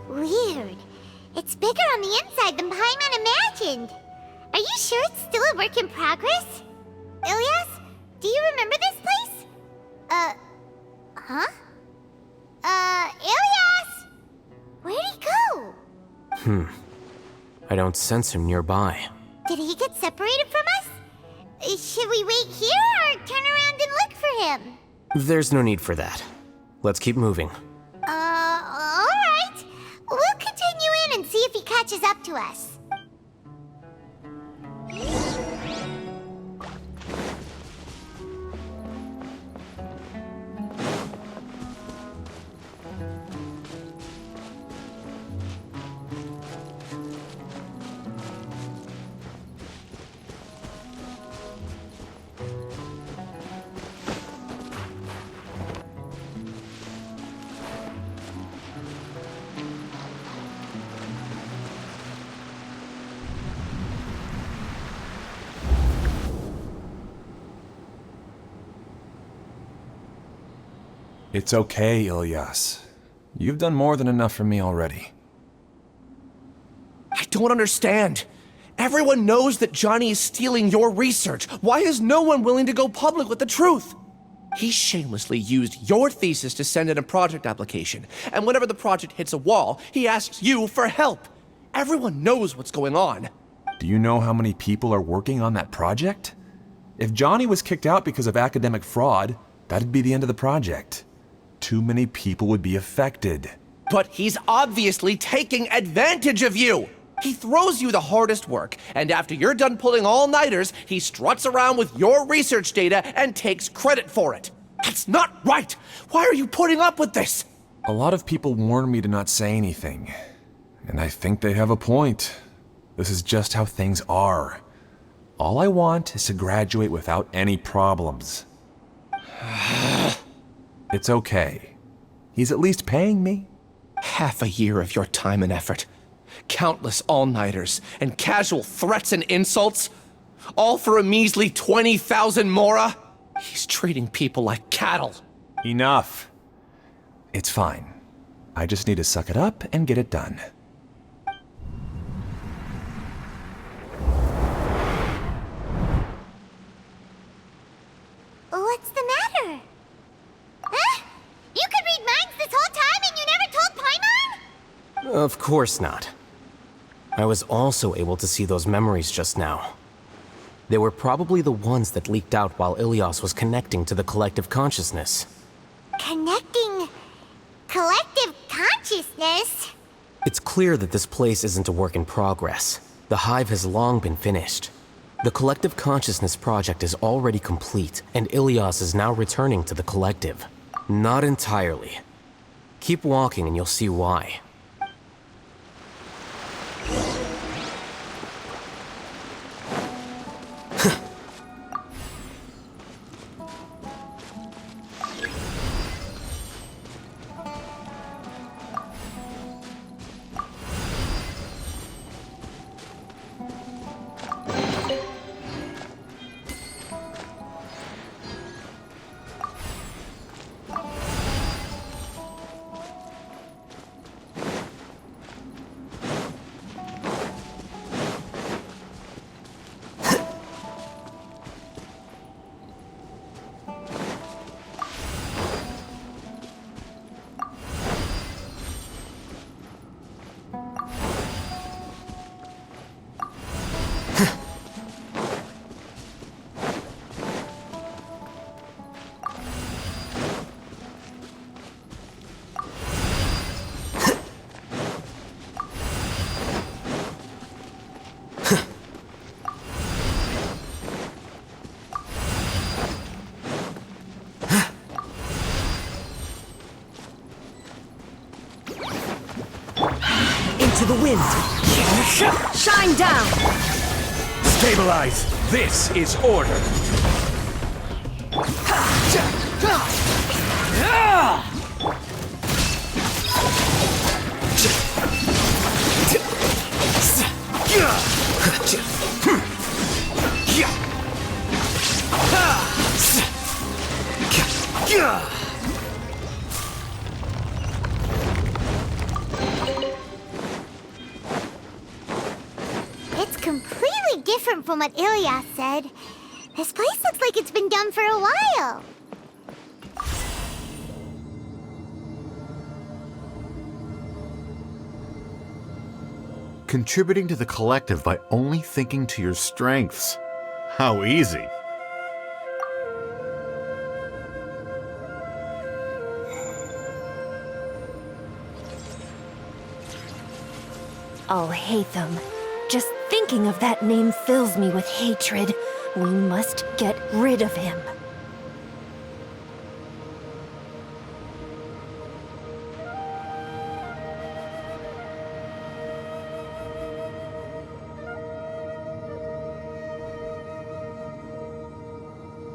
Weird. It's bigger on the inside than Paimon imagined. Are you sure it's still a work in progress? Ilias, do you remember this place? Huh? Ilias! Where'd he go? I don't sense him nearby. Did he get separated from us? Should we wait here or turn around and look for him? There's no need for that. Let's keep moving. Alright. We'll continue in and see if he catches up to us. It's okay, Ilias. You've done more than enough for me already. I don't understand. Everyone knows that Johnny is stealing your research. Why is no one willing to go public with the truth? He shamelessly used your thesis to send in a project application, and whenever the project hits a wall, he asks you for help. Everyone knows what's going on. Do you know how many people are working on that project? If Johnny was kicked out because of academic fraud, that'd be the end of the project. Too many people would be affected. But he's obviously taking advantage of you! He throws you the hardest work, and after you're done pulling all-nighters, he struts around with your research data and takes credit for it. That's not right! Why are you putting up with this? A lot of people warn me to not say anything. And I think they have a point. This is just how things are. All I want is to graduate without any problems. It's okay. He's at least paying me. Half a year of your time and effort. Countless all-nighters and casual threats and insults. All for a measly 20,000 mora? He's treating people like cattle. Enough. It's fine. I just need to suck it up and get it done. What's the matter? Huh? You could read minds this whole time and you never told Paimon? Of course not. I was also able to see those memories just now. They were probably the ones that leaked out while Ilias was connecting to the collective consciousness. Connecting collective consciousness? It's clear that this place isn't a work in progress. The hive has long been finished. The collective consciousness project is already complete, and Ilias is now returning to the collective. Not entirely. Keep walking and you'll see why. To the wind. Shine down! Stabilize! This is order! different from what Ilyas said. This place looks like it's been done for a while. Contributing to the collective by only thinking to your strengths. How easy. Alhaitham. Just thinking of that name fills me with hatred. We must get rid of him.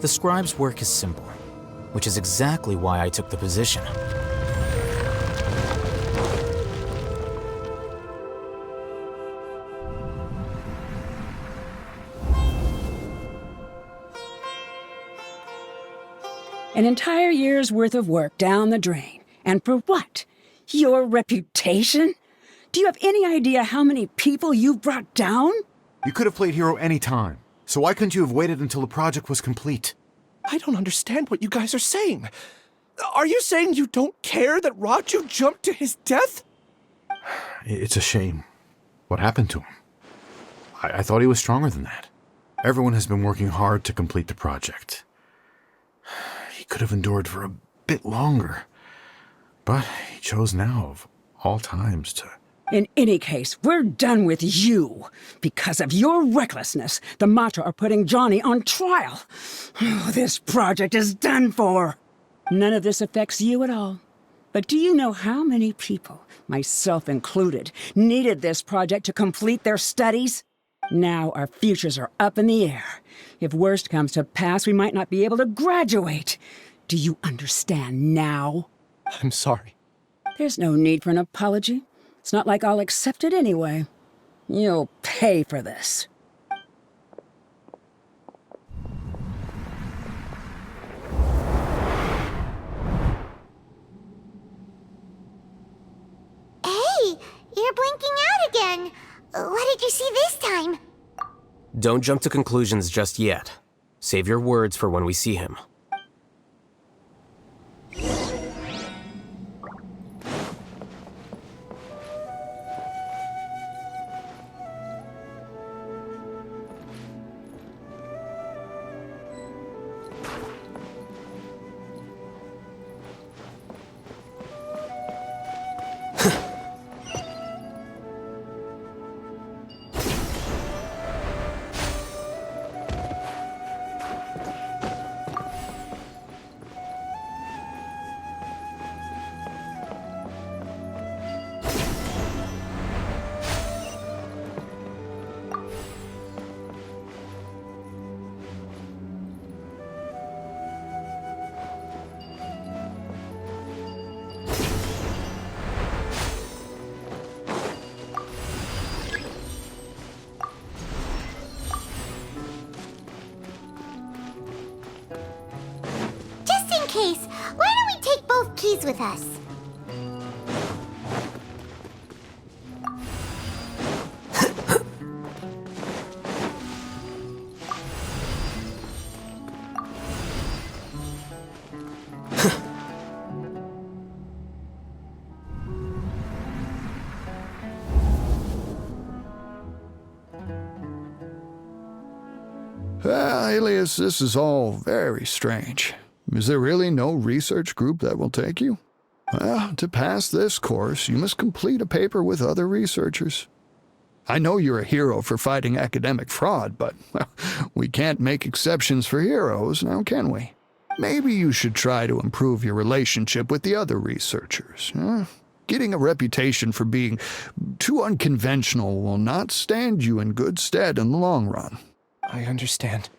The scribe's work is simple, which is exactly why I took the position. An entire year's worth of work down the drain. And for what? Your reputation? Do you have any idea how many people you've brought down? You could have played hero any time. So why couldn't you have waited until the project was complete? I don't understand what you guys are saying. Are you saying you don't care that Raju jumped to his death? It's a shame. What happened to him? I thought he was stronger than that. Everyone has been working hard to complete the project. He could have endured for a bit longer. But he chose now, of all times, to... In any case, we're done with you. Because of your recklessness, the Matra are putting Johnny on trial. This project is done for. None of this affects you at all. But do you know how many people, myself included, needed this project to complete their studies? Now our futures are up in the air. If worst comes to pass, we might not be able to graduate. Do you understand now? I'm sorry. There's no need for an apology. It's not like I'll accept it anyway. You'll pay for this. Hey, you're blinking out again. What did you see this time? Don't jump to conclusions just yet. Save your words for when we see him. Case, why don't we take both keys with us? Alias, this is all very strange. Is there really no research group that will take you? Well, to pass this course, you must complete a paper with other researchers. I know you're a hero for fighting academic fraud, but well, we can't make exceptions for heroes, now can we? Maybe you should try to improve your relationship with the other researchers. Getting a reputation for being too unconventional will not stand you in good stead in the long run. I understand.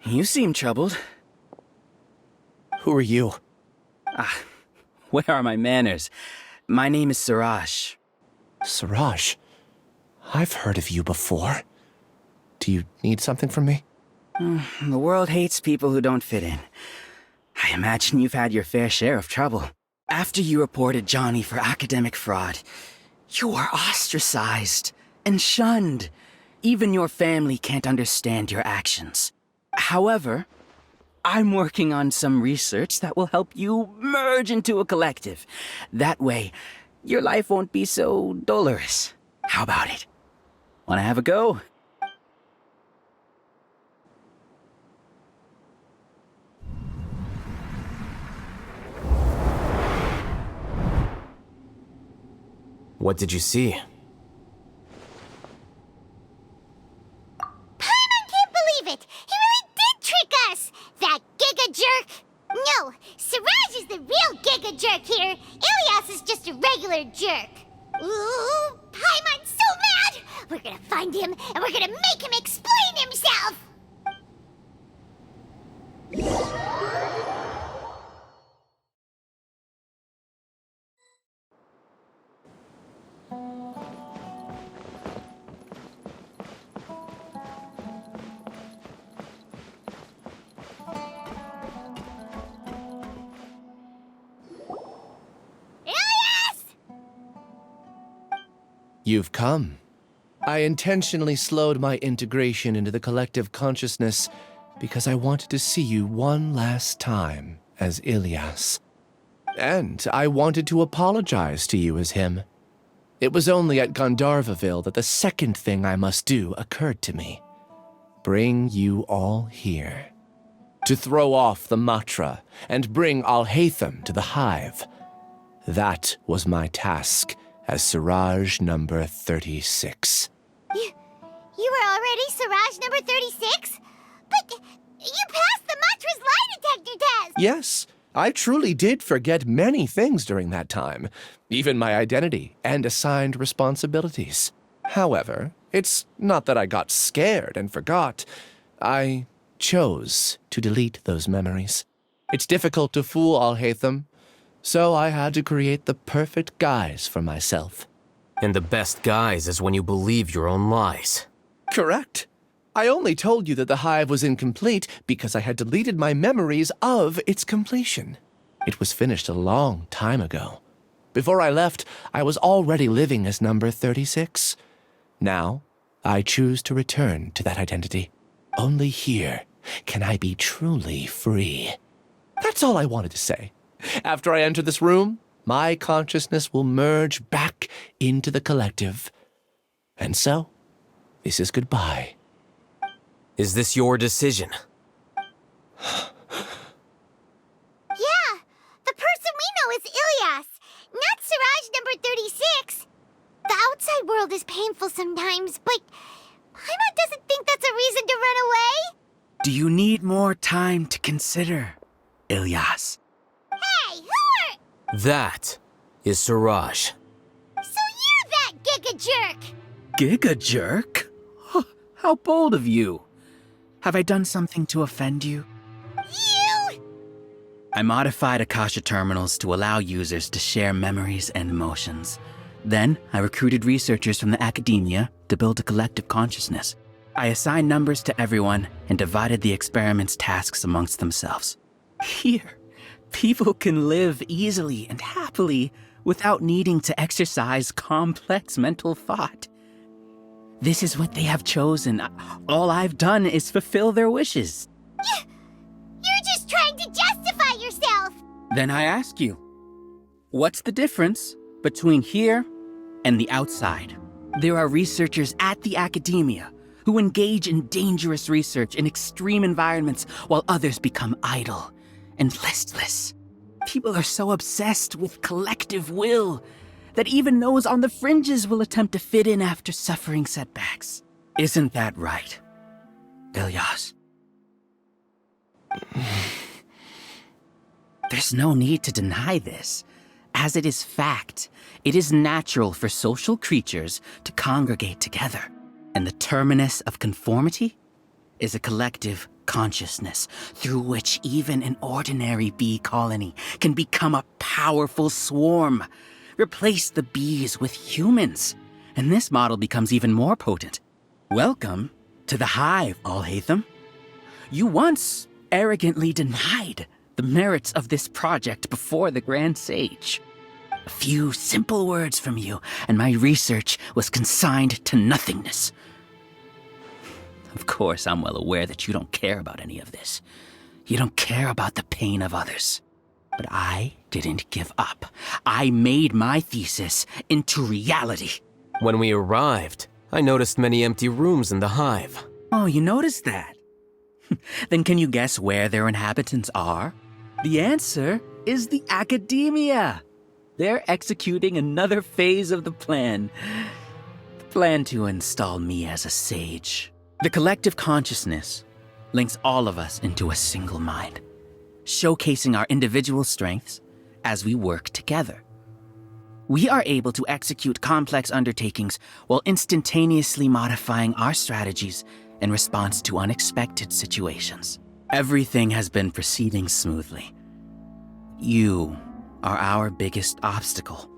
You seem troubled. Who are you? Where are my manners? My name is Suraj. Suraj? I've heard of you before. Do you need something from me? The world hates people who don't fit in. I imagine you've had your fair share of trouble. After you reported Johnny for academic fraud, You are ostracized and shunned. Even your family can't understand your actions. However, I'm working on some research that will help you merge into a collective. That way, your life won't be so dolorous. How about it? Wanna have a go? What did you see? Paimon can't believe it! He really did trick us! That Giga Jerk! No, Siraj is the real Giga Jerk here. Ilias is just a regular jerk. Ooh, Paimon's so mad! We're gonna find him, and we're gonna make him explain himself! You've come. I intentionally slowed my integration into the collective consciousness because I wanted to see you one last time as Ilias. And I wanted to apologize to you as him. It was only at Gandharvaville that the second thing I must do occurred to me. Bring you all here. To throw off the Matra and bring Alhaitham to the Hive. That was my task as Siraj number 36. You were already Siraj number 36? But you passed the Matra's lie detector test! Yes, I truly did forget many things during that time, even my identity and assigned responsibilities. However, it's not that I got scared and forgot. I chose to delete those memories. It's difficult to fool Alhaitham, so I had to create the perfect guise for myself. And the best guise is when you believe your own lies. Correct. I only told you that the hive was incomplete because I had deleted my memories of its completion. It was finished a long time ago. Before I left, I was already living as number 36. Now, I choose to return to that identity. Only here can I be truly free. That's all I wanted to say. After I enter this room, my consciousness will merge back into the collective. And so, this is goodbye. Is this your decision? Yeah, the person we know is Ilias, not Siraj number 36. The outside world is painful sometimes, but Paimon doesn't think that's a reason to run away. Do you need more time to consider, Ilias? Hey, who are... That is Siraj. So you're that Giga Jerk! Giga Jerk? Huh, how bold of you. Have I done something to offend you? You! I modified Akasha terminals to allow users to share memories and emotions. Then, I recruited researchers from the academia to build a collective consciousness. I assigned numbers to everyone and divided the experiment's tasks amongst themselves. Here, people can live easily and happily without needing to exercise complex mental thought. This is what they have chosen. All I've done is fulfill their wishes. You're just trying to justify yourself! Then I ask you, what's the difference between here and the outside? There are researchers at the academia who engage in dangerous research in extreme environments while others become idle and listless. People are so obsessed with collective will that even those on the fringes will attempt to fit in after suffering setbacks. Isn't that right, Ilias? There's no need to deny this. As it is fact, it is natural for social creatures to congregate together. And the terminus of conformity is a collective consciousness through which even an ordinary bee colony can become a powerful swarm. Replace the bees with humans, and this model becomes even more potent. Welcome to the Hive, Alhaitham. You once arrogantly denied the merits of this project before the Grand Sage. A few simple words from you, and my research was consigned to nothingness. Of course, I'm well aware that you don't care about any of this. You don't care about the pain of others. But I didn't give up. I made my thesis into reality. When we arrived, I noticed many empty rooms in the hive. Oh, you noticed that? Then can you guess where their inhabitants are? The answer is the academia. They're executing another phase of the plan. The plan to install me as a sage. The collective consciousness links all of us into a single mind, showcasing our individual strengths as we work together. We are able to execute complex undertakings while instantaneously modifying our strategies in response to unexpected situations. Everything has been proceeding smoothly. You are our biggest obstacle.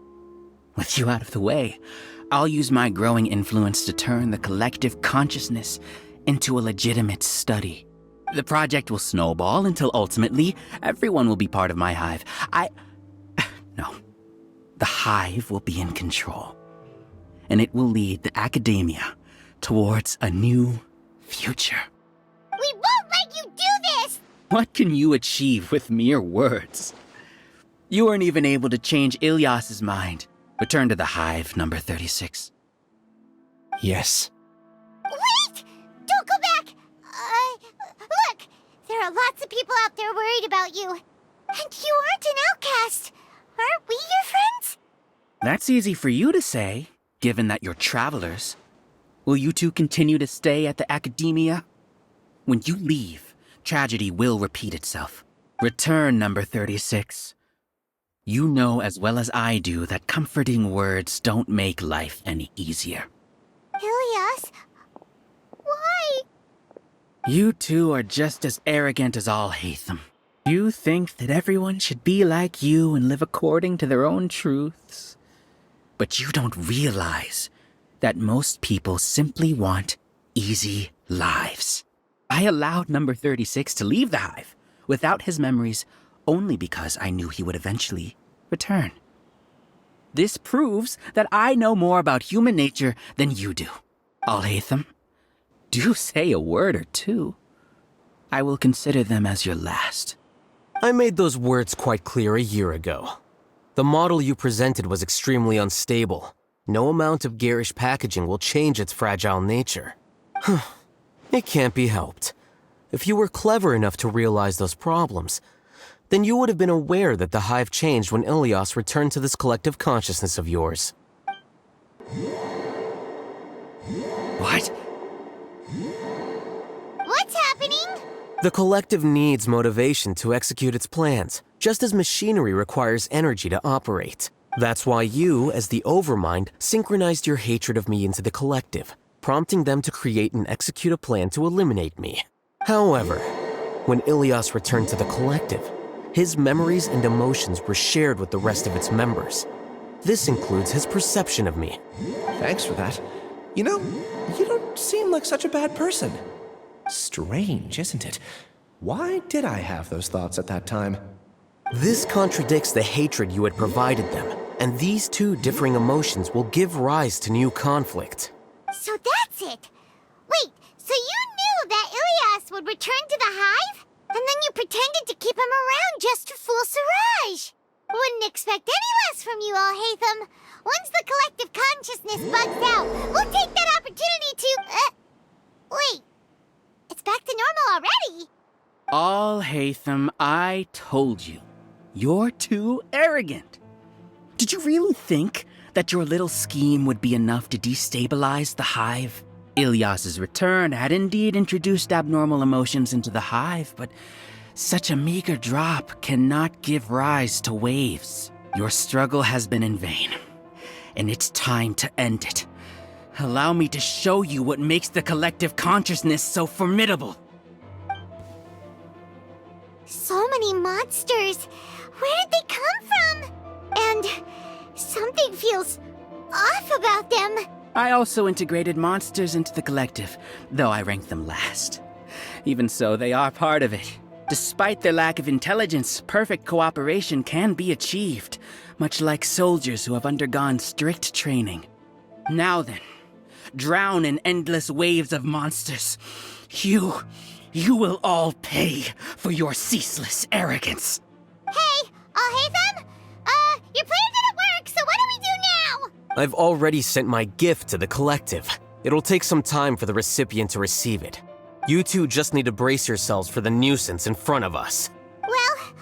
With you out of the way, I'll use my growing influence to turn the collective consciousness into a legitimate study. The project will snowball until ultimately everyone will be part of my hive. No. The hive will be in control. And it will lead the academia towards a new future. We won't let you do this! What can you achieve with mere words? You weren't even able to change Ilyas's mind. Return to the hive, number 36. Yes. Wait! Don't go back! Look! There are lots of people out there worried about you. And you aren't an outcast. Aren't we your friends? That's easy for you to say, given that you're travelers. Will you two continue to stay at the academia? When you leave, tragedy will repeat itself. Return, number 36. You know as well as I do that comforting words don't make life any easier. Ilyas? Why? You two are just as arrogant as Alhaitham. You think that everyone should be like you and live according to their own truths. But you don't realize that most people simply want easy lives. I allowed number 36 to leave the hive without his memories only because I knew he would eventually return. This proves that I know more about human nature than you do. Alhaitham, do say a word or two. I will consider them as your last. I made those words quite clear a year ago. The model you presented was extremely unstable. No amount of garish packaging will change its fragile nature. It can't be helped. If you were clever enough to realize those problems, then you would have been aware that the hive changed when Ilyas returned to this collective consciousness of yours. What? What's happening? The collective needs motivation to execute its plans, just as machinery requires energy to operate. That's why you, as the Overmind, synchronized your hatred of me into the collective, prompting them to create and execute a plan to eliminate me. However, when Ilyas returned to the collective, his memories and emotions were shared with the rest of its members. This includes his perception of me. Thanks for that. You know, you don't seem like such a bad person. Strange, isn't it? Why did I have those thoughts at that time? This contradicts the hatred you had provided them, and these two differing emotions will give rise to new conflict. So that's it. Wait, so you knew that Ilyas would return to the hive? And then you pretended to keep him around just to fool Siraj. Wouldn't expect any less from you, Alhaitham. Once the collective consciousness bugs out, we'll take that opportunity to... Wait. It's back to normal already. Alhaitham, I told you. You're too arrogant. Did you really think that your little scheme would be enough to destabilize the hive? Ilyas's return had indeed introduced abnormal emotions into the hive, but such a meager drop cannot give rise to waves. Your struggle has been in vain, and it's time to end it. Allow me to show you what makes the collective consciousness so formidable. So many monsters. Where did they come from? And something feels off about them. I also integrated monsters into the collective, though I ranked them last. Even so, they are part of it. Despite their lack of intelligence, perfect cooperation can be achieved. much like soldiers who have undergone strict training. Now then, drown in endless waves of monsters. You will all pay for your ceaseless arrogance. Hey, Alhaitham? Your plan didn't work, so what do we do now? I've already sent my gift to the collective. It'll take some time for the recipient to receive it. You two just need to brace yourselves for the nuisance in front of us. Well,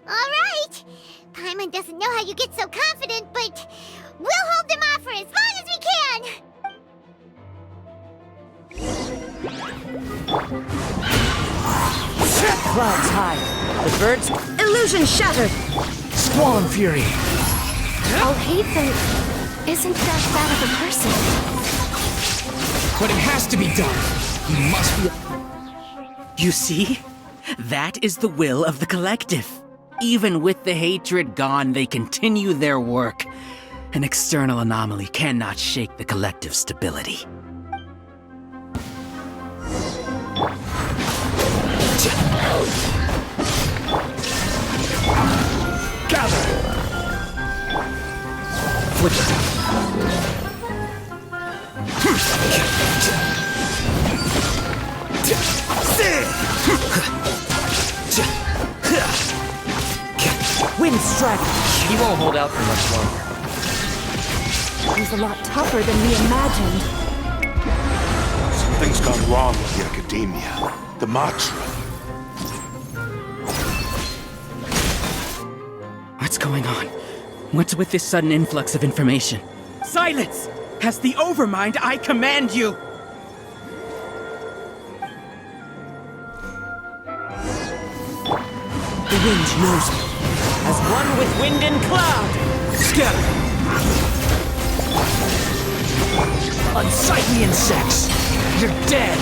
alright. Paimon doesn't know how you get so confident, but we'll hold them off for as long as we can! Clouds high. The birds. Illusion shattered! Squall and fury. Alhaitham isn't that bad of a person. But it has to be done. He must be. You see? That is the will of the collective. Even with the hatred gone, they continue their work. An external anomaly cannot shake the collective's stability. Gather! Flip it. Wind strike! He won't hold out for much longer. He's a lot tougher than we imagined. Something's gone wrong with the Academia. The Matra. What's going on? What's with this sudden influx of information? Silence! As the Overmind, I command you! The wind knows me. As one with wind and cloud. Scatter! Unsightly insects! You're dead!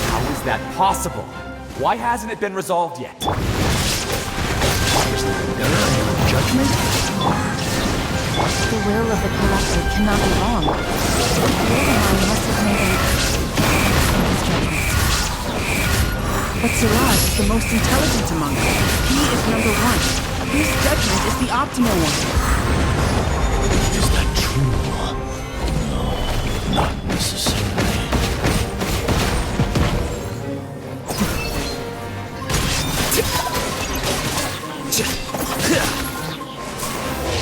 How is that possible? Why hasn't it been resolved yet? Judgment? The will of the collective cannot be wrong. The Overmind must have made his judgment. But Siraj is the most intelligent among them. He is number one. His judgment is the optimal one. Is that true? No, not necessarily.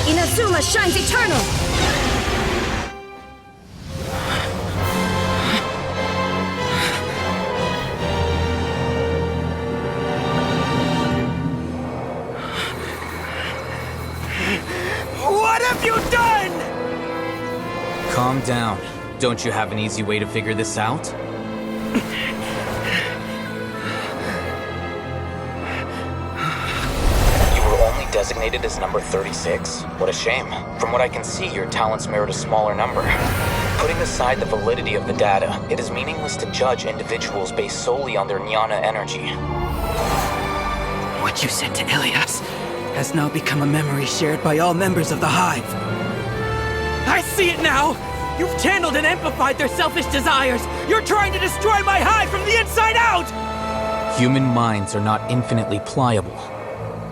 Inazuma shines eternal! What have you done? Calm down. Don't you have an easy way to figure this out? You were only designated as number 36? What a shame. From what I can see, your talents merit a smaller number. Putting aside the validity of the data, it is meaningless to judge individuals based solely on their jnana energy. What you said to Ilias has now become a memory shared by all members of the Hive. I see it now! You've channeled and amplified their selfish desires! You're trying to destroy my Hive from the inside out! Human minds are not infinitely pliable,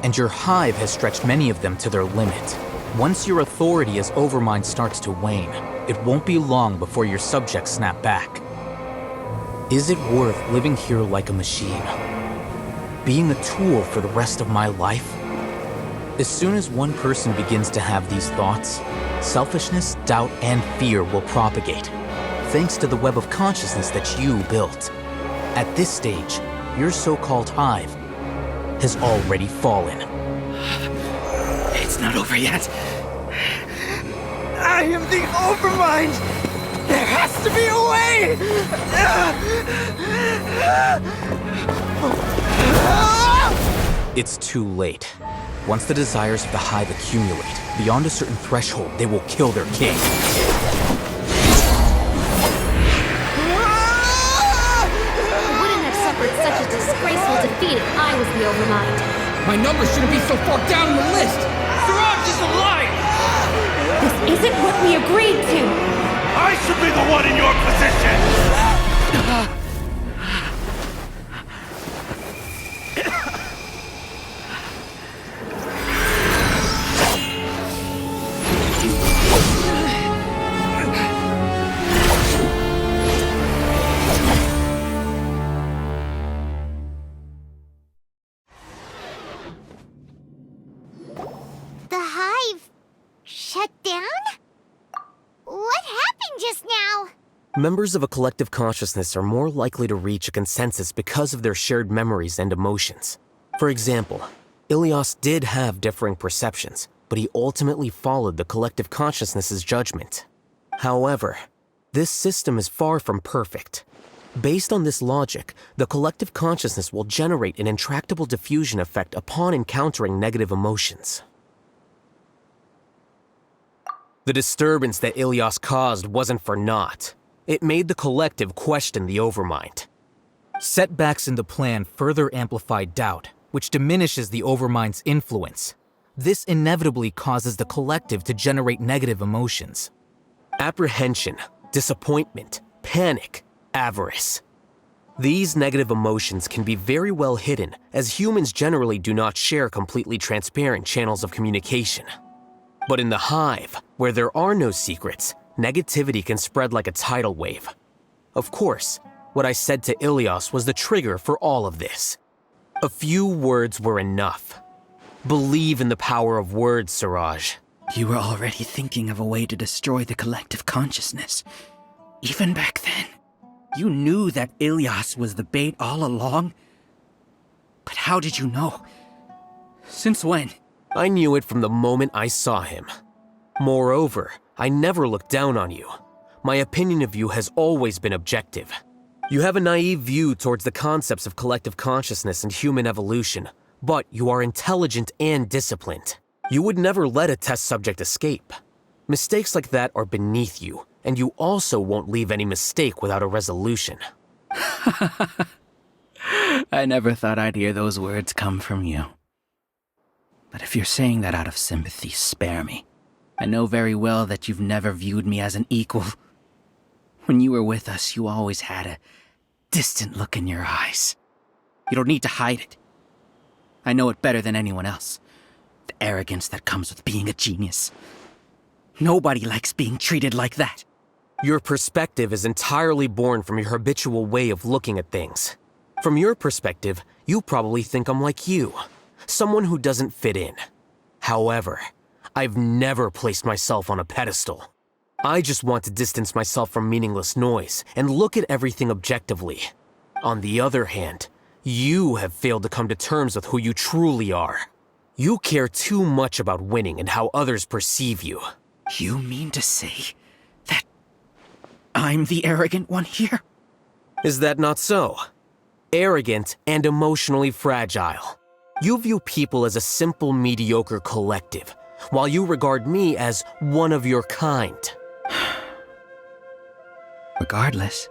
and your Hive has stretched many of them to their limit. Once your authority as Overmind starts to wane, it won't be long before your subjects snap back. Is it worth living here like a machine? Being a tool for the rest of my life? As soon as one person begins to have these thoughts, selfishness, doubt, and fear will propagate, thanks to the web of consciousness that you built. At this stage, your so-called Hive has already fallen. It's not over yet. I am the Overmind! There has to be a way! It's too late. Once the desires of the Hive accumulate, beyond a certain threshold, they will kill their king. I wouldn't have suffered such a disgraceful defeat if I was the Overmind. My numbers shouldn't be so far down the list! Siraj is alive! This isn't what we agreed to! I should be the one in your position! Members of a collective consciousness are more likely to reach a consensus because of their shared memories and emotions. For example, Ilias did have differing perceptions, but he ultimately followed the collective consciousness's judgment. However, this system is far from perfect. Based on this logic, the collective consciousness will generate an intractable diffusion effect upon encountering negative emotions. The disturbance that Ilias caused wasn't for naught. It made the collective question the Overmind. Setbacks in the plan further amplified doubt, which diminishes the Overmind's influence. This inevitably causes the collective to generate negative emotions. Apprehension, disappointment, panic, avarice. These negative emotions can be very well hidden, as humans generally do not share completely transparent channels of communication. But in the hive, where there are no secrets, negativity can spread like a tidal wave. Of course, what I said to Ilias was the trigger for all of this. A few words were enough. Believe in the power of words, Siraj. You were already thinking of a way to destroy the collective consciousness. Even back then, you knew that Ilias was the bait all along? But how did you know? Since when? I knew it from the moment I saw him. Moreover, I never looked down on you. My opinion of you has always been objective. You have a naive view towards the concepts of collective consciousness and human evolution, but you are intelligent and disciplined. You would never let a test subject escape. Mistakes like that are beneath you, and you also won't leave any mistake without a resolution. I never thought I'd hear those words come from you. But if you're saying that out of sympathy, spare me. I know very well that you've never viewed me as an equal. When you were with us, you always had a distant look in your eyes. You don't need to hide it. I know it better than anyone else. The arrogance that comes with being a genius. Nobody likes being treated like that. Your perspective is entirely born from your habitual way of looking at things. From your perspective, you probably think I'm like you, someone who doesn't fit in. However, I've never placed myself on a pedestal. I just want to distance myself from meaningless noise and look at everything objectively. On the other hand, you have failed to come to terms with who you truly are. You care too much about winning and how others perceive you. You mean to say that I'm the arrogant one here? Is that not so? Arrogant and emotionally fragile. You view people as a simple, mediocre collective, while you regard me as one of your kind. Regardless,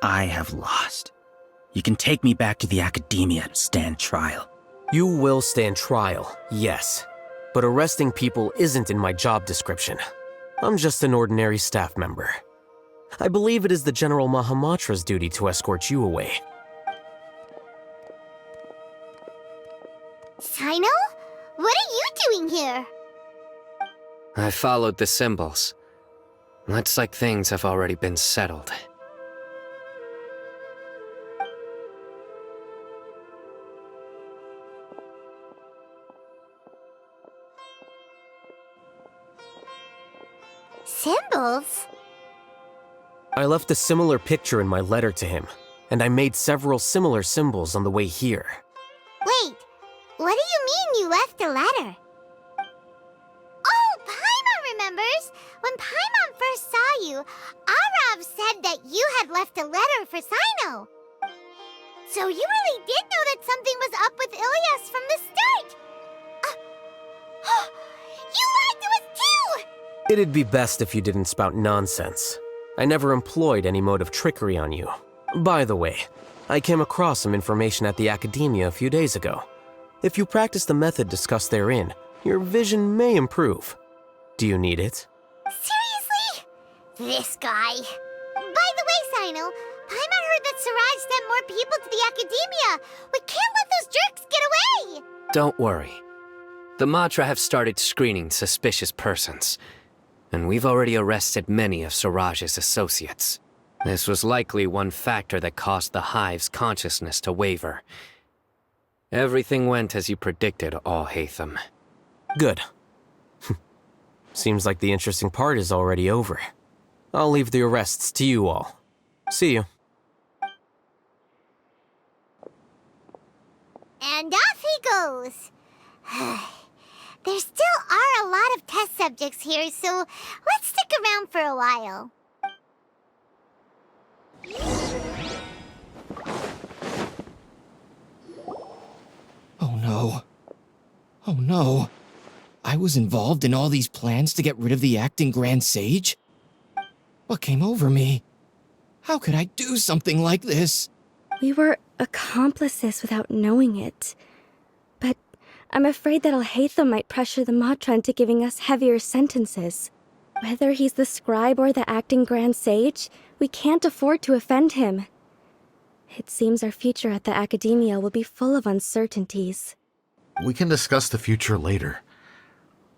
I have lost. You can take me back to the academia and stand trial. You will stand trial, yes. But arresting people isn't in my job description. I'm just an ordinary staff member. I believe it is the General Mahamatra's duty to escort you away. Sino? What are you doing here? I followed the symbols. Looks like things have already been settled. Symbols? I left a similar picture in my letter to him, and I made several similar symbols on the way here. Wait, what do you mean you left a letter? Oh, Paimon remembers! When Paimon first saw you, Arav said that you had left a letter for Sino. So you really did know that something was up with Ilias from the start! You lied to us too! It'd be best if you didn't spout nonsense. I never employed any mode of trickery on you. By the way, I came across some information at the academia a few days ago. If you practice the method discussed therein, your vision may improve. Do you need it? Seriously? This guy. By the way, Sino, Paimon heard that Siraj sent more people to the academia. We can't let those jerks get away! Don't worry. The Matra have started screening suspicious persons, and we've already arrested many of Siraj's associates. This was likely one factor that caused the Hive's consciousness to waver. Everything went as you predicted, Alhaitham. Good. Seems like the interesting part is already over. I'll leave the arrests to you all. See you. And off he goes. There still are a lot of test subjects here, so let's stick around for a while. Oh no. Oh no. I was involved in all these plans to get rid of the acting Grand Sage? What came over me? How could I do something like this? We were accomplices without knowing it. But I'm afraid that Alhaitham might pressure the Matra into giving us heavier sentences. Whether he's the scribe or the acting Grand Sage, we can't afford to offend him. It seems our future at the Academia will be full of uncertainties. We can discuss the future later.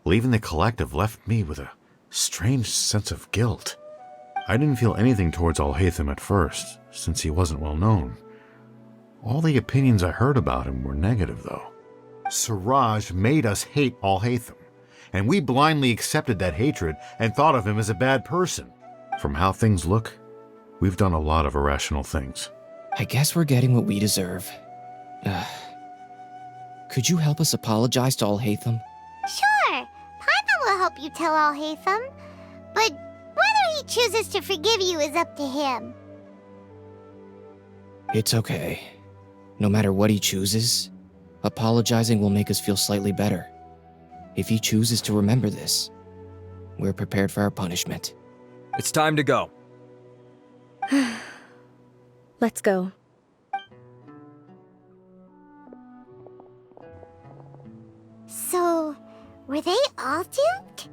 Leaving the collective left me with a strange sense of guilt. I didn't feel anything towards Alhaitham at first, since he wasn't well known. All the opinions I heard about him were negative, though. Siraj made us hate Alhaitham, and we blindly accepted that hatred and thought of him as a bad person. From how things look, we've done a lot of irrational things. I guess we're getting what we deserve. Could you help us apologize to Alhaitham? Sure, Paimon will help you tell Alhaitham, but whether he chooses to forgive you is up to him. It's okay. No matter what he chooses, apologizing will make us feel slightly better. If he chooses to remember this, we're prepared for our punishment. It's time to go. Let's go. So, were they all duped?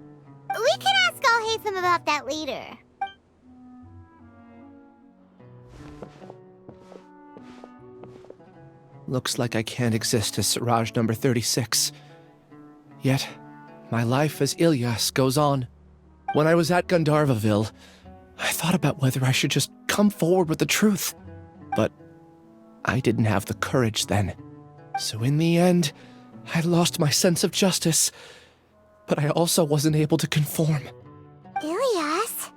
We can ask Alhaitham about that later. Looks like I can't exist as Siraj number 36. Yet, my life as Ilyas goes on. When I was at Gandharvaville, I thought about whether I should just come forward with the truth. But I didn't have the courage then. So in the end, I lost my sense of justice. But I also wasn't able to conform. Ilyas?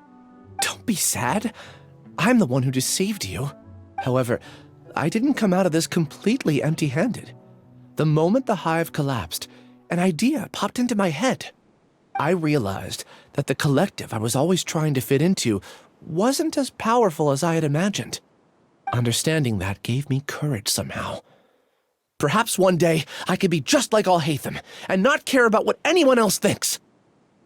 Don't be sad. I'm the one who deceived you. However, I didn't come out of this completely empty-handed. The moment the hive collapsed, an idea popped into my head. I realized that the collective I was always trying to fit into wasn't as powerful as I had imagined. Understanding that gave me courage somehow. Perhaps one day I could be just like Alhaitham and not care about what anyone else thinks.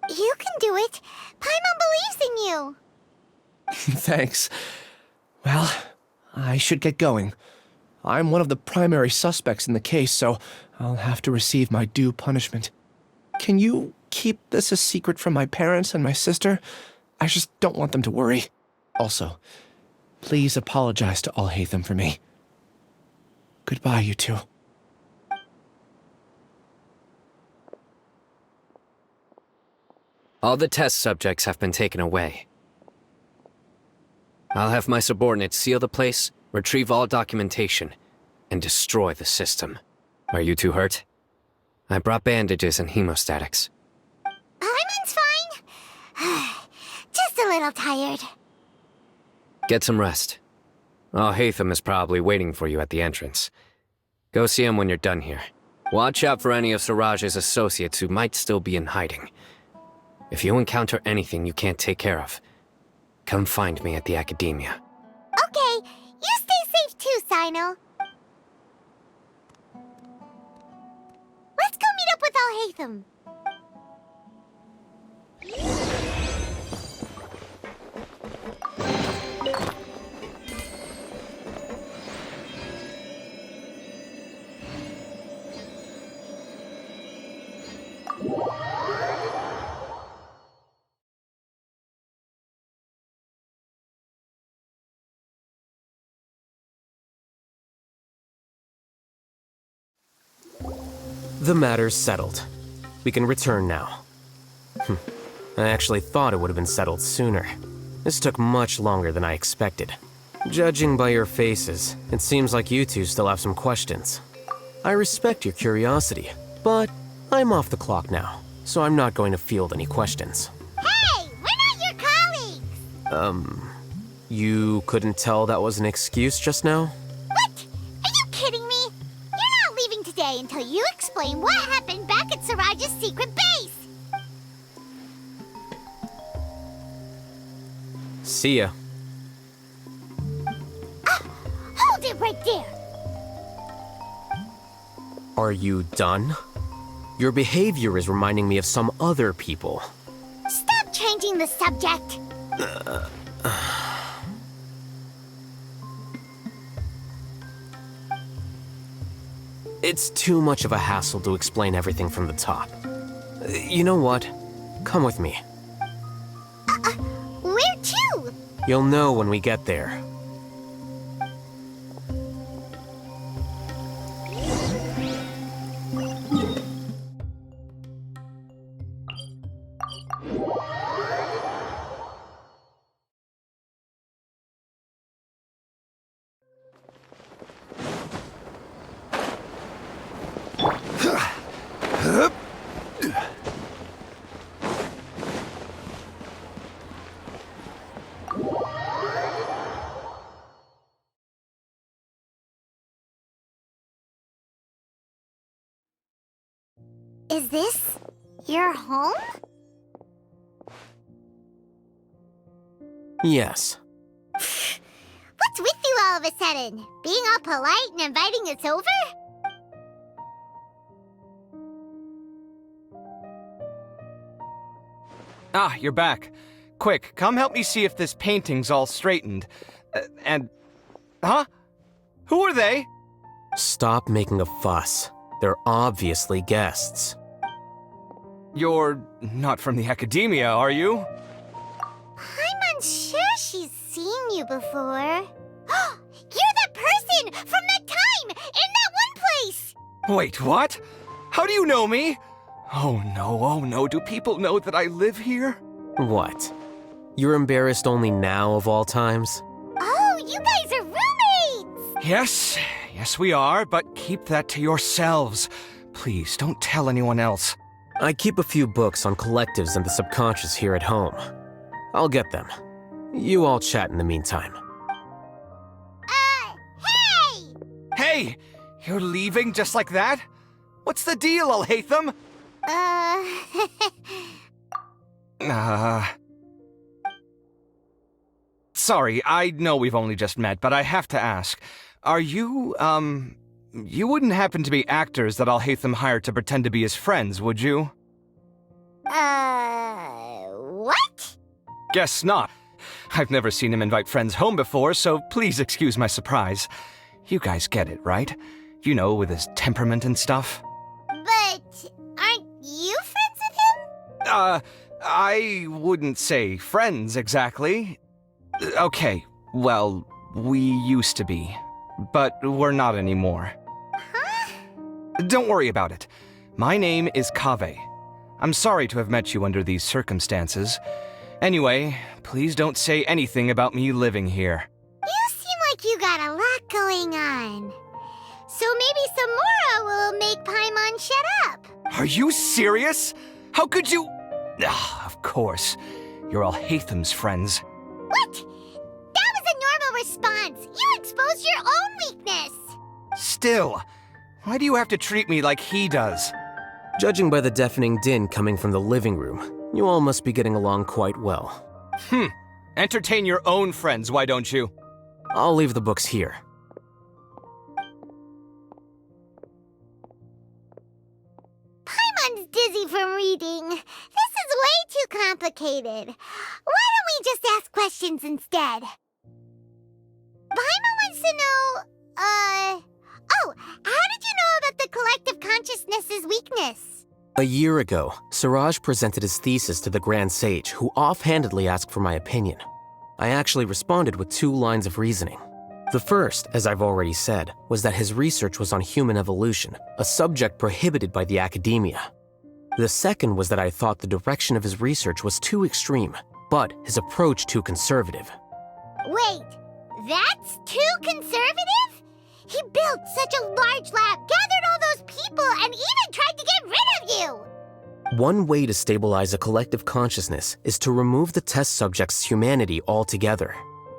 You can do it. Paimon believes in you. Thanks. Well, I should get going. I'm one of the primary suspects in the case, so I'll have to receive my due punishment. Can you keep this a secret from my parents and my sister? I just don't want them to worry. Also, please apologize to Alhaitham for me. Goodbye, you two. All the test subjects have been taken away. I'll have my subordinates seal the place, retrieve all documentation, and destroy the system. Are you two hurt? I brought bandages and hemostatics. Paimon's fine. Just a little tired. Get some rest. Alhaitham is probably waiting for you at the entrance. Go see him when you're done here. Watch out for any of Siraj's associates who might still be in hiding. If you encounter anything you can't take care of, come find me at the Academia. Okay, you stay safe too, Sino. Let's go meet up with Alhaitham. The matter's settled. We can return now. I actually thought it would have been settled sooner. This took much longer than I expected. Judging by your faces, it seems like you two still have some questions. I respect your curiosity, but I'm off the clock now, so I'm not going to field any questions. Hey, we're not your colleagues! You couldn't tell that was an excuse just now? What? Are you kidding me? You're not leaving today until you explain what happened back at Siraj's secret base! See ya. Hold it right there! Are you done? Your behavior is reminding me of some other people. Stop changing the subject! It's too much of a hassle to explain everything from the top. You know what? Come with me. Where to? You'll know when we get there. Is this your home? Yes. What's with you all of a sudden? Being all polite and inviting us over? Ah, you're back. Quick, come help me see if this painting's all straightened. Huh? Who are they? Stop making a fuss. They're obviously guests. You're not from the Academia, are you? I'm unsure she's seen you before. You're that person from that time in that one place! Wait, what? How do you know me? Oh no, do people know that I live here? What? You're embarrassed only now of all times? Oh, you guys are roommates! Yes we are, but keep that to yourselves. Please, don't tell anyone else. I keep a few books on collectives and the subconscious here at home. I'll get them. You all chat in the meantime. Hey! Hey! You're leaving just like that? What's the deal, Alhaitham? Sorry, I know we've only just met, but I have to ask. Are you, you wouldn't happen to be actors that Alhaitham hired to pretend to be his friends, would you? What? Guess not. I've never seen him invite friends home before, so please excuse my surprise. You guys get it, right? You know, with his temperament and stuff. But aren't you friends with him? I wouldn't say friends exactly. Okay, well, we used to be, but we're not anymore. Huh? Don't worry about it. My name is Kaveh. I'm sorry to have met you under these circumstances. Anyway, please don't say anything about me living here. You seem like you got a lot going on. So maybe Samora will make Paimon shut up. Are you serious? How could you? Of course. You're Alhaitham's friends. What? That was a normal response. You exposed your own weakness. Still, why do you have to treat me like he does? Judging by the deafening din coming from the living room, you all must be getting along quite well. Entertain your own friends, why don't you? I'll leave the books here. Paimon's dizzy from reading. This is way too complicated. Why don't we just ask questions instead? Paimon wants to know, oh, how did you know about the collective consciousness's weakness? A year ago, Siraj presented his thesis to the Grand Sage, who offhandedly asked for my opinion. I actually responded with 2 lines of reasoning. The first, as I've already said, was that his research was on human evolution, a subject prohibited by the Academia. The second was that I thought the direction of his research was too extreme, but his approach too conservative. Wait, that's too conservative? He built such a large lab, gathered all those people, and even tried to get rid of you! One way to stabilize a collective consciousness is to remove the test subject's humanity altogether.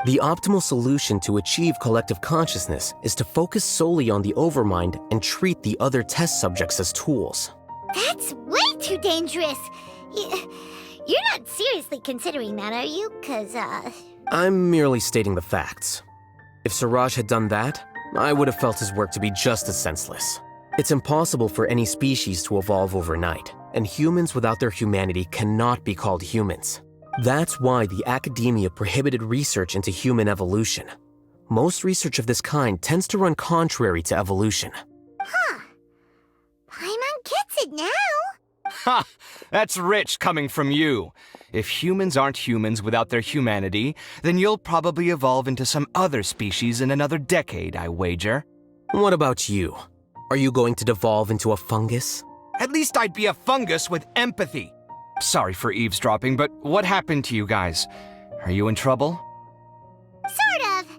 The optimal solution to achieve collective consciousness is to focus solely on the overmind and treat the other test subjects as tools. That's way too dangerous. You're not seriously considering that, are you? I'm merely stating the facts. If Siraj had done that, I would have felt his work to be just as senseless. It's impossible for any species to evolve overnight, and humans without their humanity cannot be called humans. That's why the academia prohibited research into human evolution. Most research of this kind tends to run contrary to evolution. Huh. Paimon gets it now. Ha! That's rich coming from you. If humans aren't humans without their humanity, then you'll probably evolve into some other species in another decade, I wager. What about you? Are you going to devolve into a fungus? At least I'd be a fungus with empathy. Sorry for eavesdropping, but what happened to you guys? Are you in trouble? Sort of.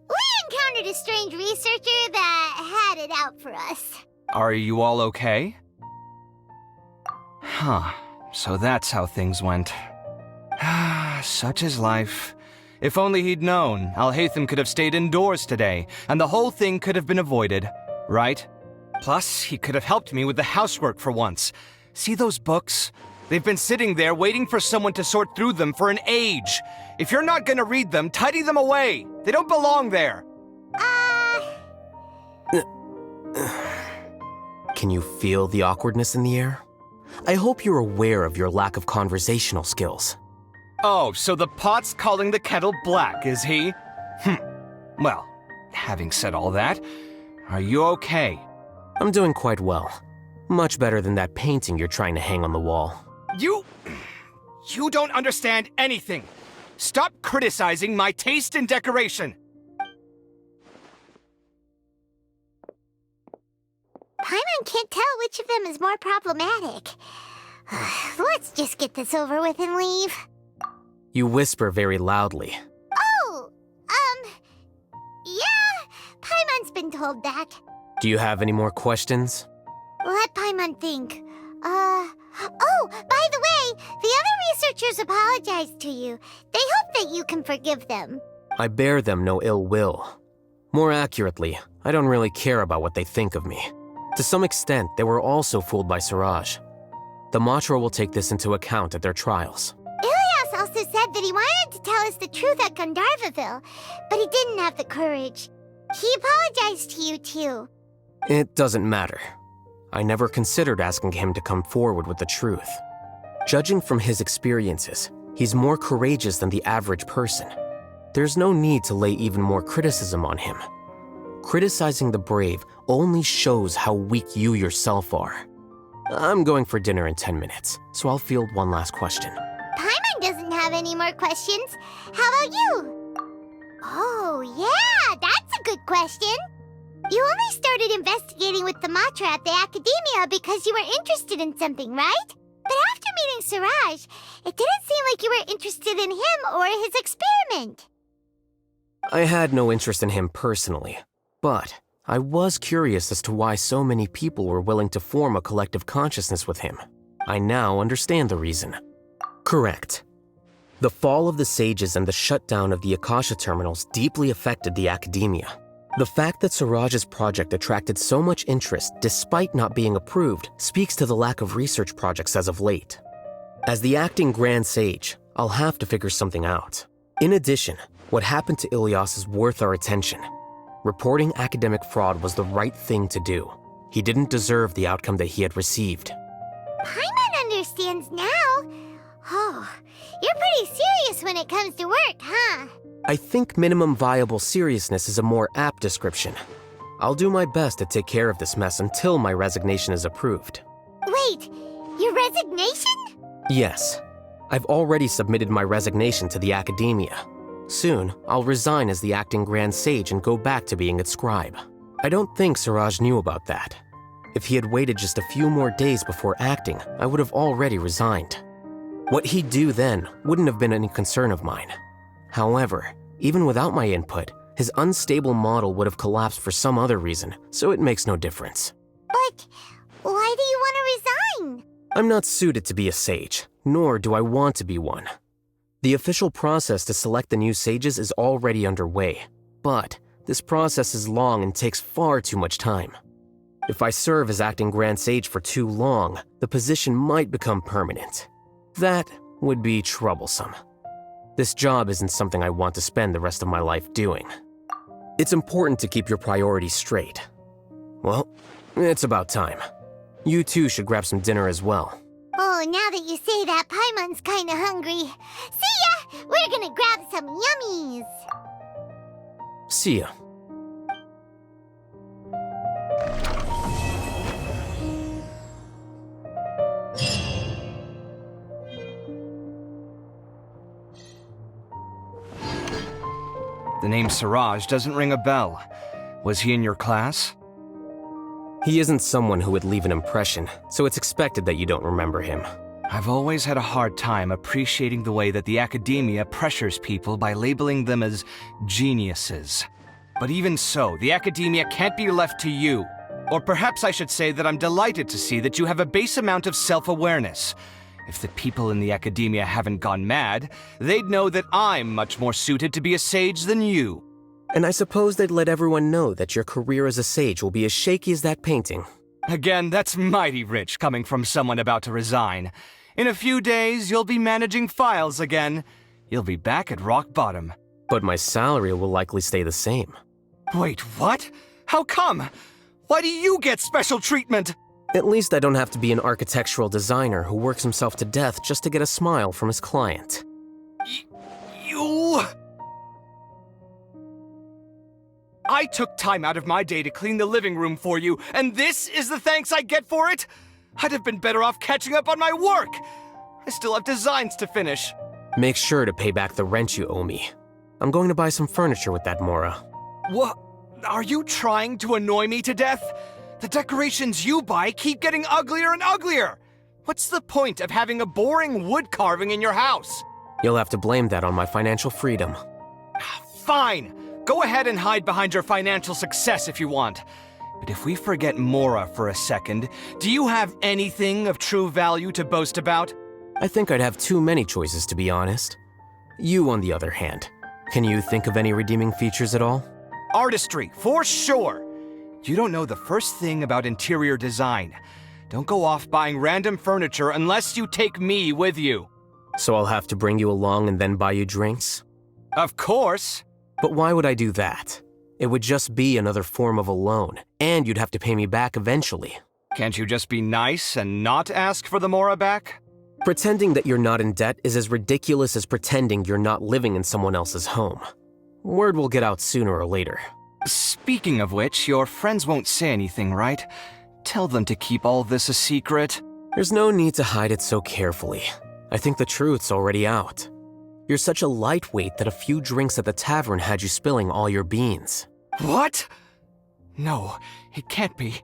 We encountered a strange researcher that had it out for us. Are you all okay? Huh. So that's how things went. Such is life. If only he'd known, Alhaitham could have stayed indoors today, and the whole thing could have been avoided, right? Plus, he could have helped me with the housework for once. See those books? They've been sitting there waiting for someone to sort through them for an age. If you're not gonna read them, tidy them away. They don't belong there. Can you feel the awkwardness in the air? I hope you're aware of your lack of conversational skills. Oh, so the pot's calling the kettle black, is he? Well, having said all that, are you okay? I'm doing quite well. Much better than that painting you're trying to hang on the wall. You don't understand anything. Stop criticizing my taste in decoration. Paimon can't tell which of them is more problematic. Let's just get this over with and leave. You whisper very loudly. Oh, yeah, Paimon's been told that. Do you have any more questions? Let Paimon think. Oh, by the way, the other researchers apologized to you. They hope that you can forgive them. I bear them no ill will. More accurately, I don't really care about what they think of me. To some extent, they were also fooled by Siraj. The Matra will take this into account at their trials. Ilias also said that he wanted to tell us the truth at Gandharvaville, but he didn't have the courage. He apologized to you, too. It doesn't matter. I never considered asking him to come forward with the truth. Judging from his experiences, he's more courageous than the average person. There's no need to lay even more criticism on him. Criticizing the brave only shows how weak you yourself are. I'm going for dinner in 10 minutes, so I'll field one last question. Paimon doesn't have any more questions. How about you? Oh, yeah, that's a good question. You only started investigating with the Matra at the Academia because you were interested in something, right? But after meeting Siraj, it didn't seem like you were interested in him or his experiment. I had no interest in him personally, but I was curious as to why so many people were willing to form a collective consciousness with him. I now understand the reason. Correct. The fall of the sages and the shutdown of the Akasha terminals deeply affected the Academia. The fact that Siraj's project attracted so much interest despite not being approved speaks to the lack of research projects as of late. As the acting Grand Sage, I'll have to figure something out. In addition, what happened to Ilias is worth our attention. Reporting academic fraud was the right thing to do. He didn't deserve the outcome that he had received. Paimon understands now. Oh, you're pretty serious when it comes to work, huh? I think minimum viable seriousness is a more apt description. I'll do my best to take care of this mess until my resignation is approved. Wait, your resignation? Yes. I've already submitted my resignation to the Academia. Soon, I'll resign as the acting Grand Sage and go back to being its scribe. I don't think Siraj knew about that. If he had waited just a few more days before acting, I would have already resigned. What he'd do then wouldn't have been any concern of mine. However, even without my input, his unstable model would have collapsed for some other reason, so it makes no difference. But why do you want to resign? I'm not suited to be a sage, nor do I want to be one. The official process to select the new sages is already underway, but this process is long and takes far too much time. If I serve as acting Grand Sage for too long, the position might become permanent. That would be troublesome. This job isn't something I want to spend the rest of my life doing. It's important to keep your priorities straight. Well, it's about time. You too should grab some dinner as well. Oh, now that you say that, Paimon's kinda hungry. See ya! We're gonna grab some yummies! See ya. The name Siraj doesn't ring a bell. Was he in your class? He isn't someone who would leave an impression, so it's expected that you don't remember him. I've always had a hard time appreciating the way that the academia pressures people by labeling them as geniuses. But even so, the academia can't be left to you. Or perhaps I should say that I'm delighted to see that you have a base amount of self-awareness. If the people in the academia haven't gone mad, they'd know that I'm much more suited to be a sage than you. And I suppose they'd let everyone know that your career as a sage will be as shaky as that painting. Again, that's mighty rich coming from someone about to resign. In a few days, you'll be managing files again. You'll be back at rock bottom. But my salary will likely stay the same. Wait, what? How come? Why do you get special treatment? At least I don't have to be an architectural designer who works himself to death just to get a smile from his client. You... I took time out of my day to clean the living room for you, and this is the thanks I get for it? I'd have been better off catching up on my work. I still have designs to finish. Make sure to pay back the rent you owe me. I'm going to buy some furniture with that, Mora. What? Are you trying to annoy me to death? The decorations you buy keep getting uglier and uglier. What's the point of having a boring wood carving in your house? You'll have to blame that on my financial freedom. Fine. Go ahead and hide behind your financial success if you want. But if we forget Mora for a second, do you have anything of true value to boast about? I think I'd have too many choices, to be honest. You, on the other hand, can you think of any redeeming features at all? Artistry, for sure. You don't know the first thing about interior design. Don't go off buying random furniture unless you take me with you. So I'll have to bring you along and then buy you drinks? Of course. But why would I do that? It would just be another form of a loan, and you'd have to pay me back eventually. Can't you just be nice and not ask for the Mora back? Pretending that you're not in debt is as ridiculous as pretending you're not living in someone else's home. Word will get out sooner or later. Speaking of which, your friends won't say anything, right? Tell them to keep all this a secret. There's no need to hide it so carefully. I think the truth's already out. You're such a lightweight that a few drinks at the tavern had you spilling all your beans. What? No, it can't be.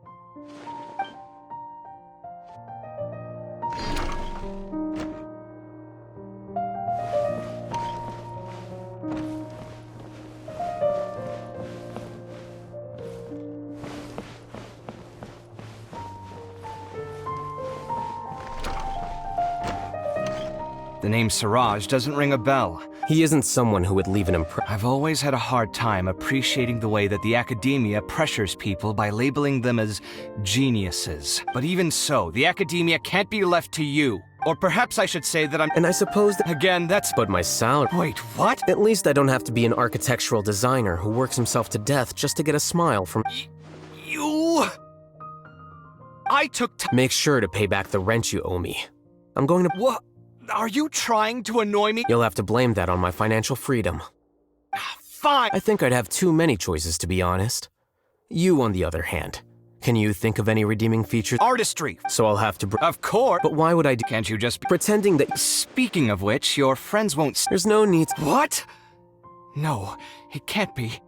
The name Siraj doesn't ring a bell. He isn't someone who would leave an impression. I've always had a hard time appreciating the way that the academia pressures people by labeling them as geniuses. But even so, the academia can't be left to you. Or perhaps I should say that I'm... And I suppose that... Again, that's... But my salary... Wait, what? At least I don't have to be an architectural designer who works himself to death just to get a smile from... You... I took time... Make sure to pay back the rent you owe me. I'm going to... What? Are you trying to annoy me? You'll have to blame that on my financial freedom. Fine. I think I'd have too many choices, to be honest. You, on the other hand, can you think of any redeeming features? Artistry. So I'll have to... Of course. But why would I do... Can't you just... Pretending that... Speaking of which, your friends won't... There's no need... What? No, it can't be.